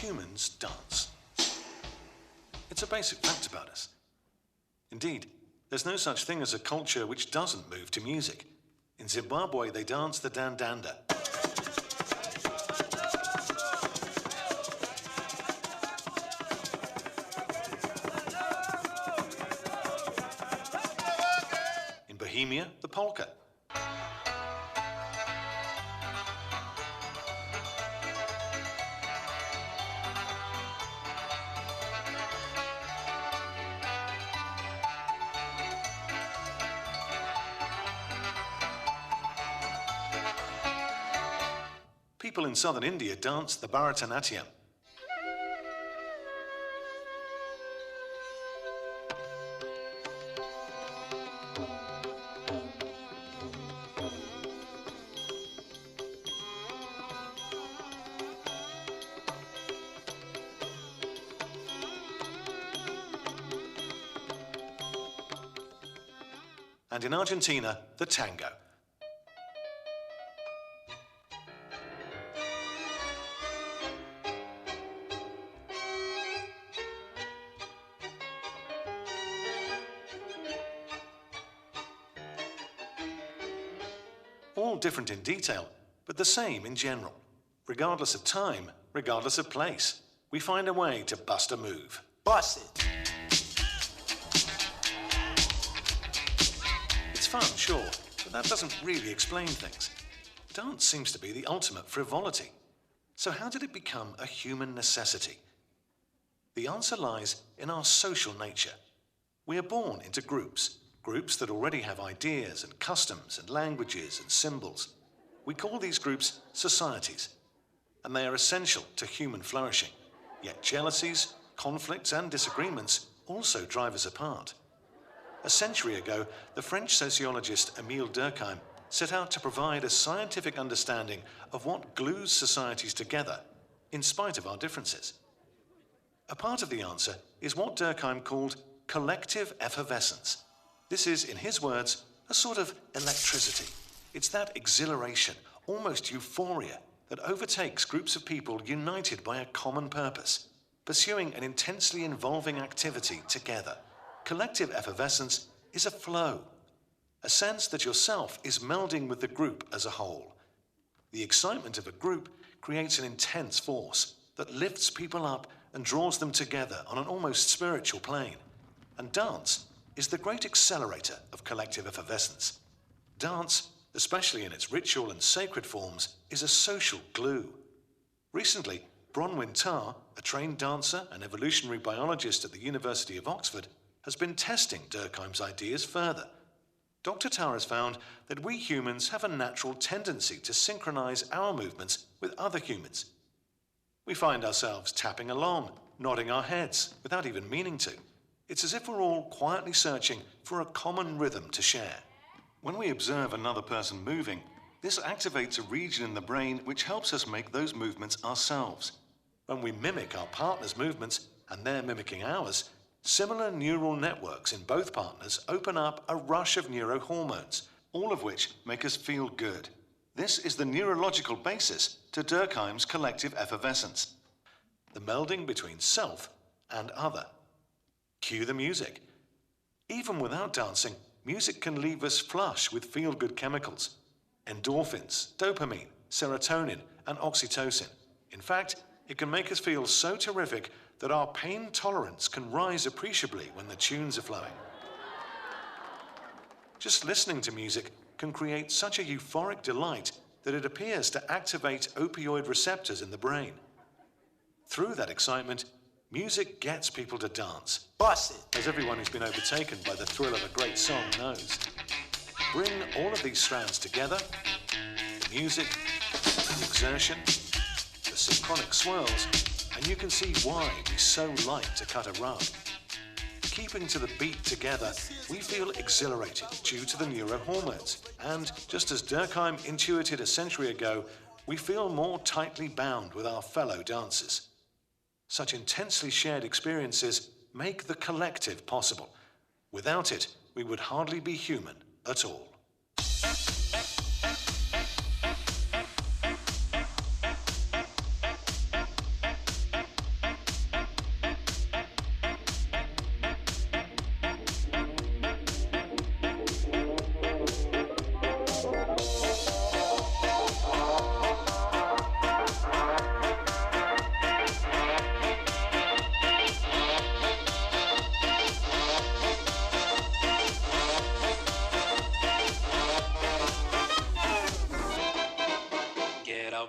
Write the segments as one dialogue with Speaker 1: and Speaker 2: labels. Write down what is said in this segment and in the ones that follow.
Speaker 1: humans dance. It's a basic fact about us. Indeed, there's no such thing as a culture which doesn't move to music. In Zimbabwe, they dance the dandanda. In Bohemia, the polka. People in southern India dance the Bharatanatyam. And in Argentina, the tango. All different in detail, but the same in general. Regardless of time, regardless of place, we find a way to bust a move.
Speaker 2: Bust it.
Speaker 1: It's fun, sure, but that doesn't really explain things. Dance seems to be the ultimate frivolity. So how did it become a human necessity? The answer lies in our social nature. We are born into groups that already have ideas and customs and languages and symbols. We call these groups societies, and they are essential to human flourishing. Yet jealousies, conflicts and disagreements also drive us apart. A century ago, the French sociologist Émile Durkheim set out to provide a scientific understanding of what glues societies together, in spite of our differences. A part of the answer is what Durkheim called collective effervescence. This is, in his words, a sort of electricity. It's that exhilaration, almost euphoria, that overtakes groups of people united by a common purpose, pursuing an intensely involving activity together. Collective effervescence is a flow, a sense that yourself is melding with the group as a whole. The excitement of a group creates an intense force that lifts people up and draws them together on an almost spiritual plane. And dance is the great accelerator of collective effervescence. Dance, especially in its ritual and sacred forms, is a social glue. Recently, Bronwyn Tarr, a trained dancer and evolutionary biologist at the University of Oxford, has been testing Durkheim's ideas further. Dr. Tarr has found that we humans have a natural tendency to synchronize our movements with other humans. We find ourselves tapping along, nodding our heads, without even meaning to. It's as if we're all quietly searching for a common rhythm to share. When we observe another person moving, this activates a region in the brain which helps us make those movements ourselves. When we mimic our partner's movements and they're mimicking ours, similar neural networks in both partners open up a rush of neurohormones, all of which make us feel good. This is the neurological basis to Durkheim's collective effervescence, the melding between self and other. Cue the music. Even without dancing, music can leave us flush with feel-good chemicals. Endorphins, dopamine, serotonin, and oxytocin. In fact, it can make us feel so terrific that our pain tolerance can rise appreciably when the tunes are flowing. Just listening to music can create such a euphoric delight that it appears to activate opioid receptors in the brain. Through that excitement, music gets people to dance.
Speaker 2: Bust it.
Speaker 1: As everyone who's been overtaken by the thrill of a great song knows. Bring all of these strands together, the music, the exertion, the synchronic swirls, and you can see why we so like to cut a rug. Keeping to the beat together, we feel exhilarated due to the neurohormones. And just as Durkheim intuited a century ago, we feel more tightly bound with our fellow dancers. Such intensely shared experiences make the collective possible. Without it, we would hardly be human at all.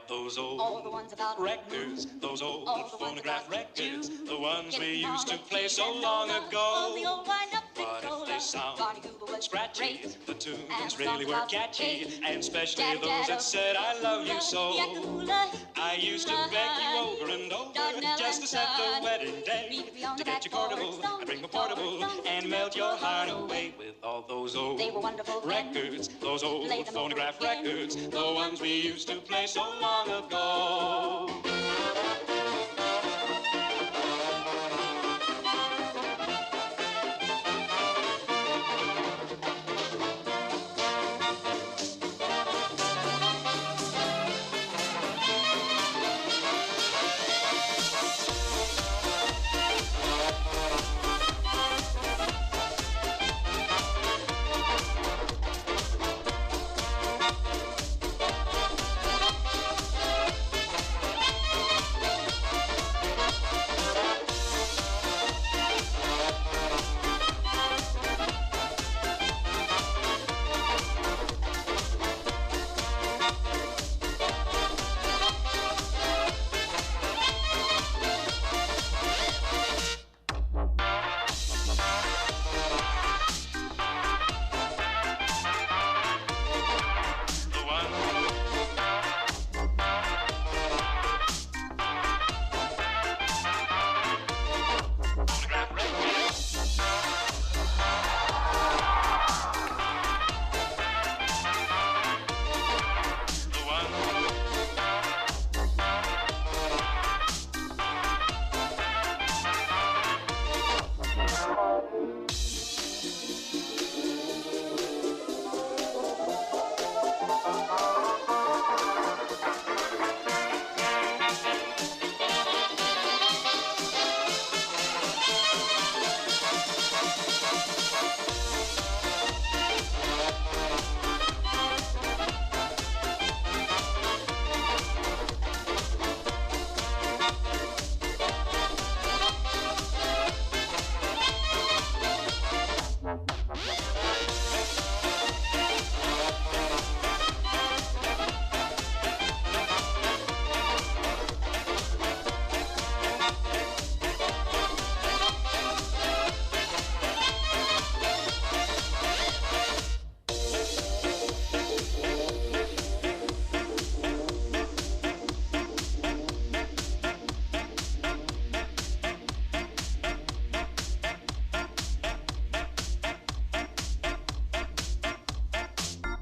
Speaker 2: about those old
Speaker 3: All the ones about
Speaker 2: records, those old
Speaker 3: all the ones
Speaker 2: phonograph
Speaker 3: about
Speaker 2: records,
Speaker 3: you.
Speaker 2: the ones we
Speaker 3: Getting
Speaker 2: used to
Speaker 3: all the
Speaker 2: play
Speaker 3: keys
Speaker 2: so
Speaker 3: and
Speaker 2: long
Speaker 3: all
Speaker 2: ago.
Speaker 3: the old wind-up
Speaker 2: But if they sound
Speaker 3: Johnny Hoover was
Speaker 2: scratchy,
Speaker 3: great.
Speaker 2: the
Speaker 3: And
Speaker 2: tunes
Speaker 3: the
Speaker 2: really
Speaker 3: songs
Speaker 2: were
Speaker 3: about
Speaker 2: catchy,
Speaker 3: Kate,
Speaker 2: and especially
Speaker 3: Daddy,
Speaker 2: those that said I love you
Speaker 3: Yakula,
Speaker 2: so.
Speaker 3: Yakula,
Speaker 2: I used to beg you over and over
Speaker 3: Darnell
Speaker 2: just to
Speaker 3: and
Speaker 2: set the
Speaker 3: Sonny.
Speaker 2: wedding day,
Speaker 3: Me to be on
Speaker 2: to
Speaker 3: the
Speaker 2: get you
Speaker 3: back porch,
Speaker 2: portable.
Speaker 3: stone,
Speaker 2: I'd bring a
Speaker 3: stone,
Speaker 2: portable
Speaker 3: stone,
Speaker 2: and
Speaker 3: to
Speaker 2: melt your heart
Speaker 3: away.
Speaker 2: away with all those old
Speaker 3: They were wonderful then.
Speaker 2: records, those old
Speaker 3: Play them over
Speaker 2: phonograph
Speaker 3: again.
Speaker 2: records, the ones we used to play so long ago.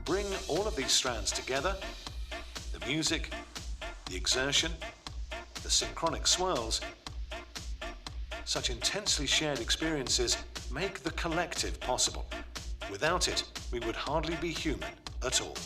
Speaker 1: Bring all of these strands together, the music, the exertion, the synchronic swirls. Such intensely shared experiences make the collective possible. Without it, we would hardly be human at all.